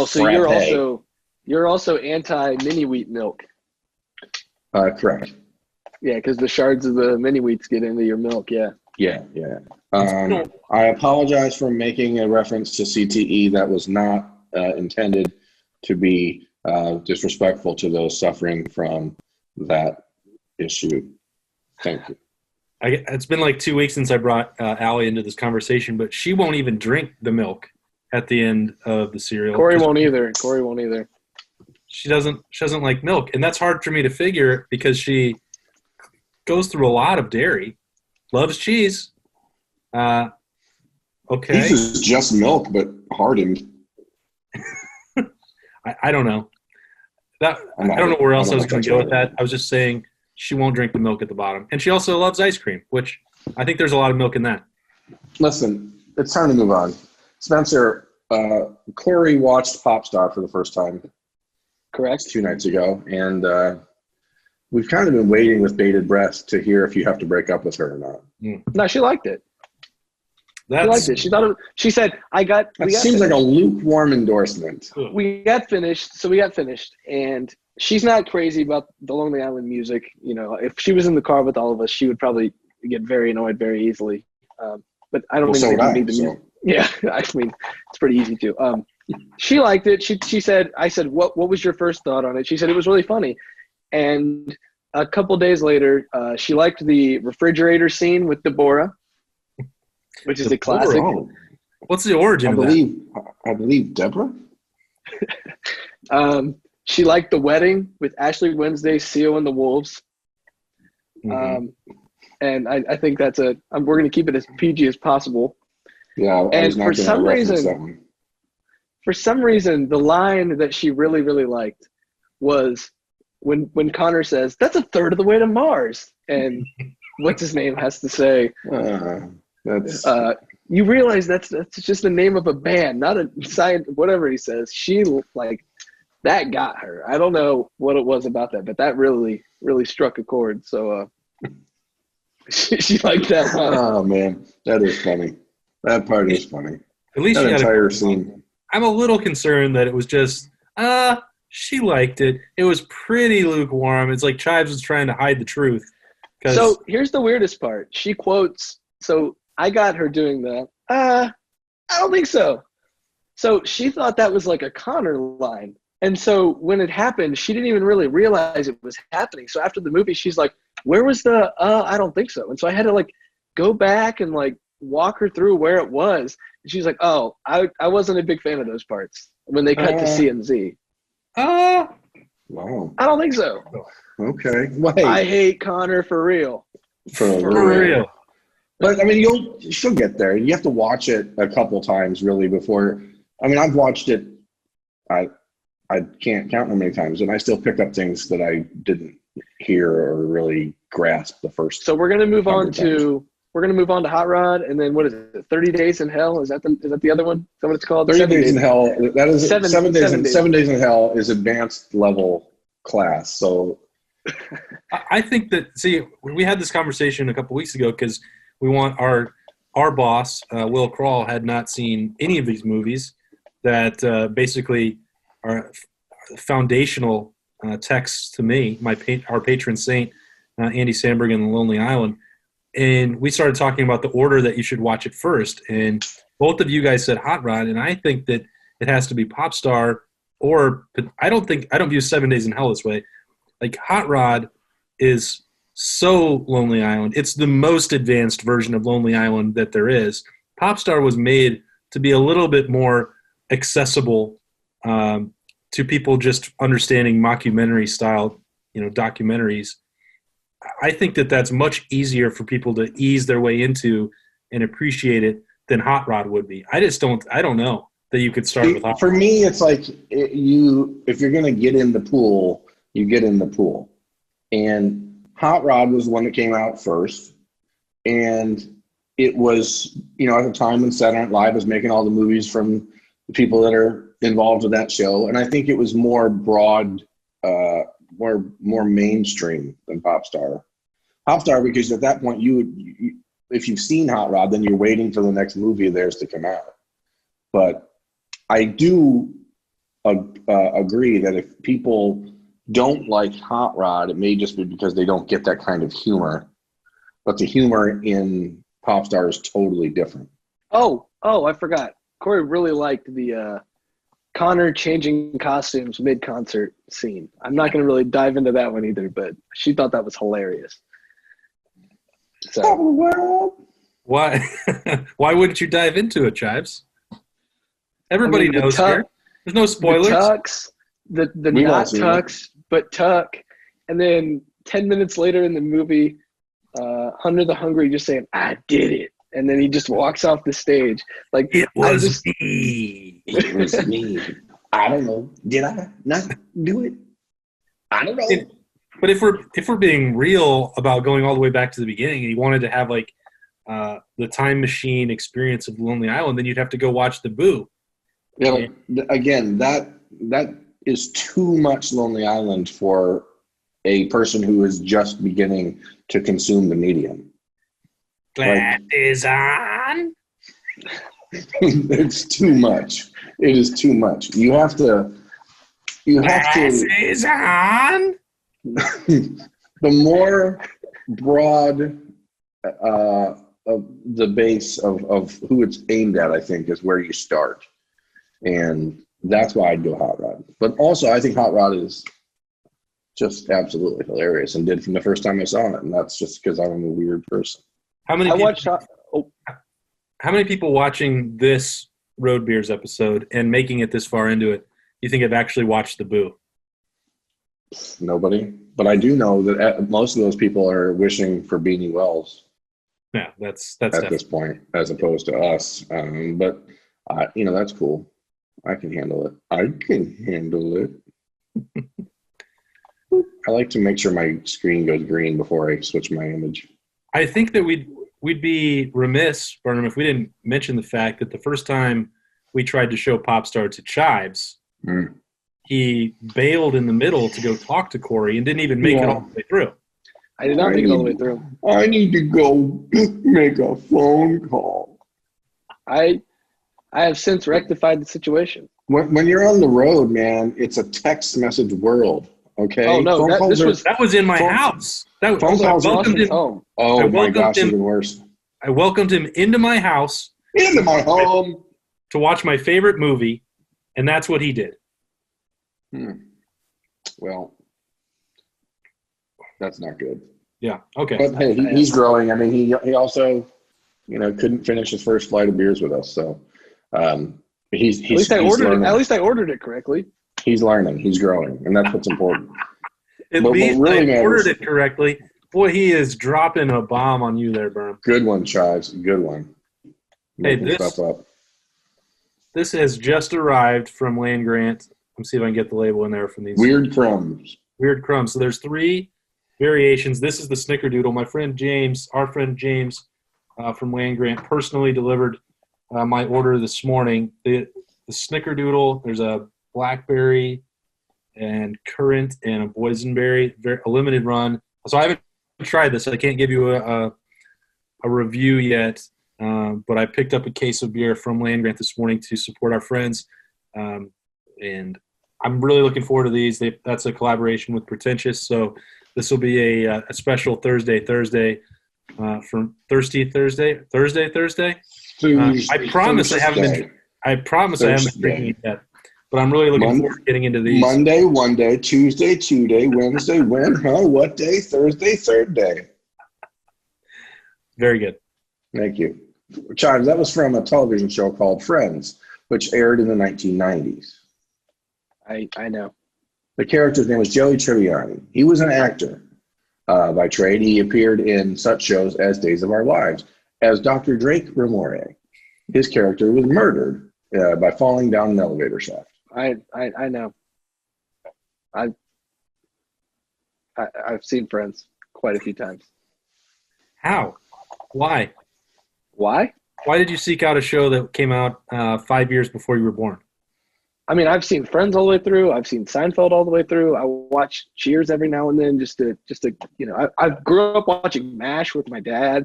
so you're also anti mini wheat milk. Correct. Yeah, because the shards of the mini wheats get into your milk. Yeah. Yeah. I apologize for making a reference to CTE that was not intended to be disrespectful to those suffering from that issue. Thank you. It's been like 2 weeks since I brought Allie into this conversation, but she won't even drink the milk at the end of the cereal. Corey won't either. She doesn't like milk, and that's hard for me to figure because she goes through a lot of dairy, loves cheese. Okay. Cheese is just milk, but hardened. I don't know. I don't know where else I was going to go with that. I was just saying she won't drink the milk at the bottom. And she also loves ice cream, which I think there's a lot of milk in that. Listen, it's time to move on. Spencer, Corey watched Popstar for the first time. Correct. 2 nights ago. And we've kind of been waiting with bated breath to hear if you have to break up with her or not. No, she liked it. She liked it. She thought it. She said, That seems like a lukewarm endorsement. We got finished. And she's not crazy about the Lonely Island music. You know, if she was in the car with all of us, she would probably get very annoyed very easily. But I don't think we need the music. Yeah, I mean, it's pretty easy to. She liked it. She said, I said, what was your first thought on it? She said it was really funny. And a couple days later, she liked the refrigerator scene with Deborah, which is a classic. Oh. What's the origin of that? I believe Deborah? She liked the wedding with Ashley Wednesday, Seal, and the Wolves. Mm-hmm. And I think that's we're going to keep it as PG as possible. Yeah, and for some reason, the line that she really, really liked was when Connor says, "That's a third of the way to Mars," and what's his name has to say, "You realize that's just the name of a band, not a science." Whatever he says, she like that got her. I don't know what it was about that, but that really, really struck a chord. So she liked that line. Oh man, that is funny. That part is funny. At least that entire scene. I'm a little concerned that it was just, she liked it. It was pretty lukewarm. It's like Chives was trying to hide the truth. So here's the weirdest part. She quotes, so I got her doing that. I don't think so. So she thought that was like a Connor line. And so when it happened, she didn't even really realize it was happening. So after the movie, she's like, where was the, I don't think so. And so I had to like go back and like walk her through where it was. And she's like, oh, I wasn't a big fan of those parts when they cut to C and Z. Wow. I don't think so. Okay. Well, hey, I hate Connor for real. For real. But I mean, she'll get there. You have to watch it a couple times really before. I mean, I've watched it. I can't count how many times, and I still pick up things that I didn't hear or really grasp the first. So we're gonna move on 100 times. to Hot Rod, and then what is it? 30 Days in Hell? Is that the other one? Is that what it's called? 30 Days in Hell. That is Seven 7 days. days. 7 days in Hell is advanced level class. So I think that, we had this conversation a couple weeks ago because we want our boss, Will Crawl, had not seen any of these movies that basically are foundational texts to me, our patron saint, Andy Samberg and The Lonely Island. And we started talking about the order that you should watch it first. And both of you guys said Hot Rod, and I think that it has to be Popstar, or I don't view 7 Days in Hell this way. Like, Hot Rod is so Lonely Island. It's the most advanced version of Lonely Island that there is. Popstar was made to be a little bit more accessible to people just understanding mockumentary style, documentaries. I think that that's much easier for people to ease their way into and appreciate it than Hot Rod would be. I don't know that you could start with Hot Rod. For me, it's like if you're going to get in the pool, you get in the pool. And Hot Rod was the one that came out first. And it was, at the time when Saturday Night Live was making all the movies from the people that are involved with that show. And I think it was more broad, more mainstream than Popstar. Popstar, because at that point you if you've seen Hot Rod, then you're waiting for the next movie of theirs to come out. But I do agree that if people don't like Hot Rod, it may just be because they don't get that kind of humor. But the humor in Popstar is totally different. Oh, I forgot. Corey really liked the Connor changing costumes mid-concert scene. I'm not going to really dive into that one either, but she thought that was hilarious. So, why wouldn't you dive into it, Chives? Everybody knows here. There's no spoilers. The tux, the not tux, but tuck. And then 10 minutes later in the movie, Hunter the Hungry just saying, "I did it." And then he just walks off the stage. Like, it was me. It was me. I don't know. Did I not do it? I don't know. But if we're being real about going all the way back to the beginning, and you wanted to have like the time machine experience of Lonely Island, then you'd have to go watch The Boo. Yeah, again, that is too much Lonely Island for a person who is just beginning to consume the medium. Is on. It's too much. It is too much. You have to. Is on. The more broad of the base of who it's aimed at, I think, is where you start, and that's why I'd go Hot Rod. But also, I think Hot Rod is just absolutely hilarious, and did from the first time I saw it, and that's just because I'm a weird person. How many people watching this Road Beers episode and making it this far into it, you think have actually watched The Boo? Nobody. But I do know that most of those people are wishing for Beanie Wells. Yeah, that's at this point, as opposed to us. But that's cool. I can handle it. I like to make sure my screen goes green before I switch my image. I think that we'd be remiss, Birm, if we didn't mention the fact that the first time we tried to show Popstar to Chives, he bailed in the middle to go talk to Corey and didn't even make it all the way through. I did not make it all the way through. I need to go make a phone call. I have since rectified the situation. When you're on the road, man, it's a text message world. Okay. Oh no, that was in my house. Phone calls home. Oh my gosh, even worse. I welcomed him into my house. Into my home. To watch my favorite movie, and that's what he did. Well, that's not good. Yeah. Okay. But hey, he's growing. I mean, he also, couldn't finish his first flight of beers with us. So, he's at least I ordered it correctly. He's learning. He's growing, and that's what's important. At least I ordered it correctly. Boy, he is dropping a bomb on you there, Birm. Good one, Chives. Good one. Hey, this has just arrived from Land Grant. Let me see if I can get the label in there from these. Weird Crumbs. Weird Crumbs. So there's 3 variations. This is the Snickerdoodle. My friend James, from Land Grant, personally delivered my order this morning. The Snickerdoodle, there's a blackberry and currant and a boysenberry, a limited run. So I haven't tried this. So I can't give you a review yet, but I picked up a case of beer from Land Grant this morning to support our friends, and I'm really looking forward to these. That's a collaboration with Pretentious, so this will be a special Thursday from Thirsty Thursday. I promise I haven't been drinking it yet, but I'm really looking forward to getting into these. Monday, 1 day, Tuesday, 2 day, Wednesday, when, huh, what day, Thursday, 3rd day. Very good. Thank you. Chives, that was from a television show called Friends, which aired in the 1990s. I know. The character's name was Joey Tribbiani. He was an actor by trade. He appeared in such shows as Days of Our Lives as Dr. Drake Ramore. His character was murdered by falling down an elevator shaft. I know. I've seen Friends quite a few times. How? Why? Why? Why did you seek out a show that came out 5 years before you were born? I mean, I've seen Friends all the way through. I've seen Seinfeld all the way through. I watch Cheers every now and then just to I grew up watching MASH with my dad.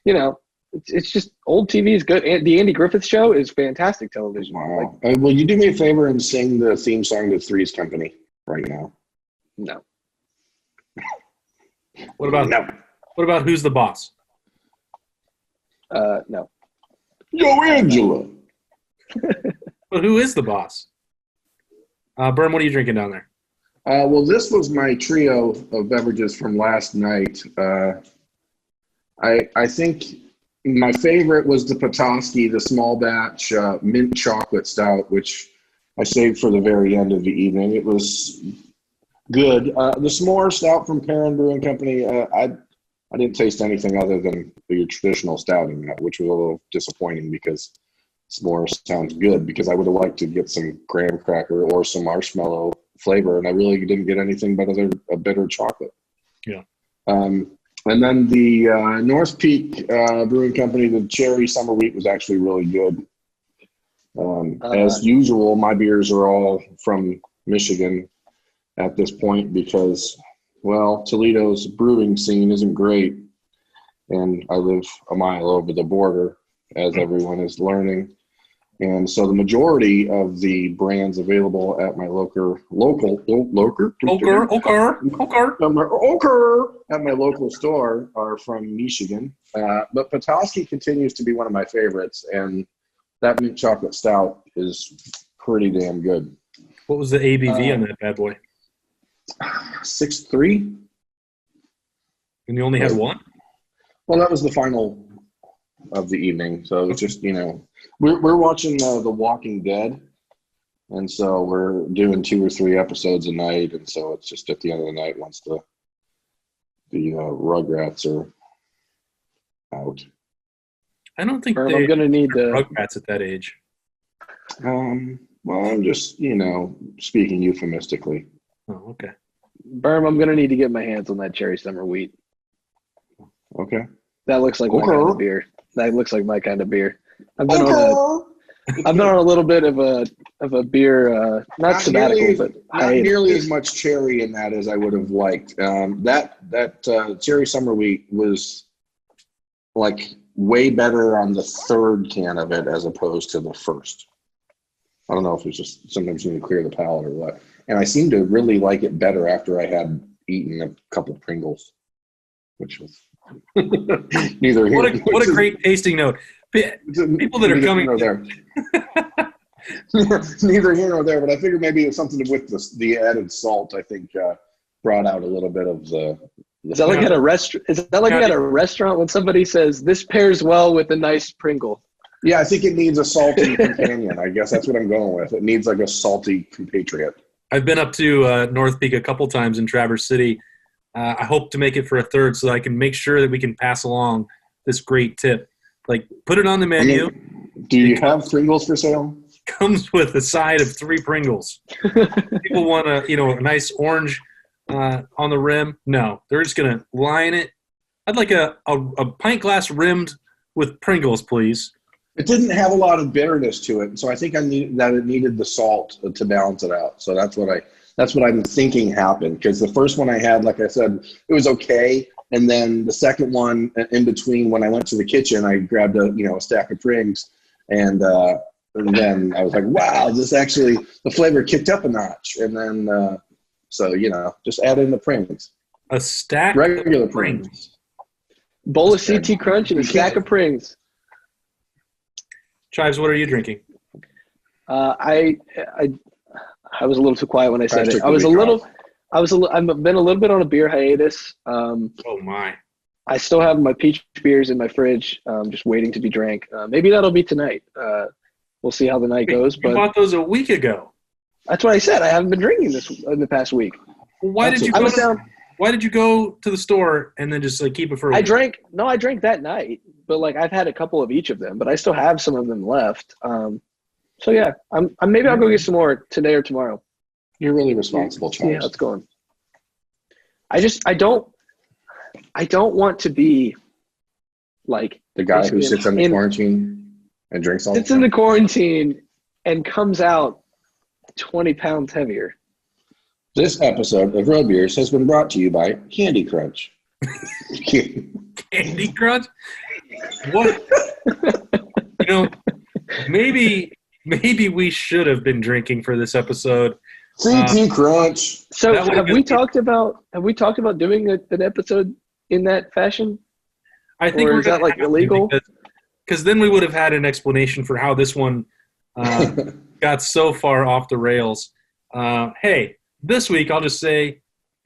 It's just old TV is good. And the Andy Griffith Show is fantastic television. Wow. Will you do me a favor and sing the theme song to Three's Company right now? No. What about Who's the Boss? No. Yo, Angela. But who is the boss? Birm, what are you drinking down there? Well, this was my trio of beverages from last night. I think my favorite was the Petoskey, the small batch mint chocolate stout, which I saved for the very end of the evening. It was good. The s'more stout from Perrin Brewing Company, I didn't taste anything other than your traditional stout in that, which was a little disappointing because s'more sounds good, because I would have liked to get some graham cracker or some marshmallow flavor, and I really didn't get anything but a bitter chocolate. Yeah. And then the North Peak Brewing Company, the cherry summer wheat was actually really good. As usual, my beers are all from Michigan at this point because, well, Toledo's brewing scene isn't great, and I live a mile over the border, as everyone is learning. And so the majority of the brands available at my local store are from Michigan. But Petoskey continues to be one of my favorites, and that mint chocolate stout is pretty damn good. What was the ABV on that bad boy? 6.3. And you only had one? Well, that was the final of the evening. So it's just, we're watching The Walking Dead. And so we're doing 2 or 3 episodes a night. And so it's just at the end of the night once the Rugrats are out. I don't think I'm going to need the Rugrats at that age. Well, I'm just, speaking euphemistically. Oh, okay. Birm, I'm going to need to get my hands on that cherry summer wheat. Okay. That looks like my kind of beer. That looks like my kind of beer. I've been on a little bit of a beer, not sabbatical, but not nearly as much cherry in that as I would have liked. That cherry summer wheat was like way better on the 3rd can of it as opposed to the 1st. I don't know if it's just sometimes you need to clear the palate or what. And I seem to really like it better after I had eaten a couple of Pringles, which was neither here. What a great tasting note. People that are coming there. Neither here nor there, but I figured maybe it's something with the added salt. I think brought out a little bit of the. Is that like at a restaurant? Is that like at a restaurant when somebody says this pairs well with a nice Pringle? Yeah, I think it needs a salty companion. I guess that's what I'm going with. It needs like a salty compatriot. I've been up to North Peak a couple times in Traverse City. I hope to make it for a 3rd so that I can make sure that we can pass along this great tip. Like, put it on the menu. Do you have Pringles for sale? Comes with a side of 3 Pringles. People want a nice orange on the rim. No, they're just going to line it. I'd like a pint glass rimmed with Pringles, please. It didn't have a lot of bitterness to it, so I think it needed the salt to balance it out. So that's what I'm thinking happened, because the first one I had, like I said, it was okay, and then the second one in between, when I went to the kitchen, I grabbed a stack of Prings, and then I was like, wow, this actually, the flavor kicked up a notch, and then just add in the Prings. A stack regular of Prings. Bowl of CT Crunch and a stack of Prings. Chives, what are you drinking? I was a little too quiet when I said it. I've been a little bit on a beer hiatus. Oh my! I still have my peach beers in my fridge, just waiting to be drank. Maybe that'll be tonight. We'll see how the night goes. You But bought those a week ago. That's what I said. I haven't been drinking this in the past week. Well, why did you go to the store and then just keep it for a week? I drank that night, but I've had a couple of each of them, but I still have some of them left. So yeah, maybe I'll go get some more today or tomorrow. You're really responsible, Charles. Yeah, it's going. I don't want to be the guy who sits in the quarantine and drinks all the time. Sits in the quarantine and comes out 20 pounds heavier. This episode of Road Beers has been brought to you by Candy Crunch. Candy Crunch? What? Maybe we should have been drinking for this episode. CT Crunch. So have we talked about doing an episode in that fashion? I think or is that illegal? Because then we would have had an explanation for how this one got so far off the rails. Hey, this week I'll just say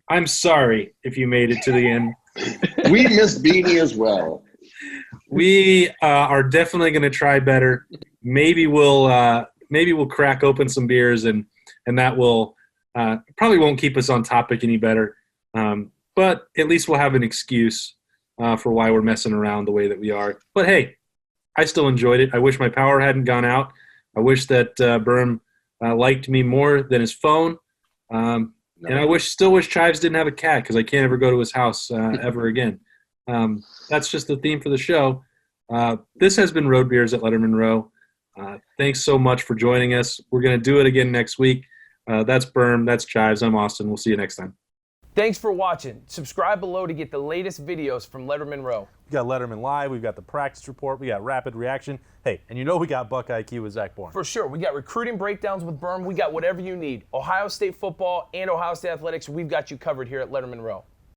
I'm sorry if you made it to the end. We miss Beanie as well. We are definitely going to try better. Maybe we'll crack open some beers and that will probably won't keep us on topic any better. But at least we'll have an excuse for why we're messing around the way that we are. But hey, I still enjoyed it. I wish my power hadn't gone out. I wish that Birm liked me more than his phone. And I still wish Chives didn't have a cat, because I can't ever go to his house ever again. That's just the theme for the show. This has been Road Beers at Lettermen Row. Thanks so much for joining us. We're going to do it again next week. That's Birm. That's Chives. I'm Austin. We'll see you next time. Thanks for watching. Subscribe below to get the latest videos from Lettermen Row. We got Letterman Live, we've got the practice report, we got rapid reaction. Hey, and we got Buck IQ with Zach Bourne. For sure. We got recruiting breakdowns with Birm. We got whatever you need. Ohio State football and Ohio State athletics, we've got you covered here at Lettermen Row.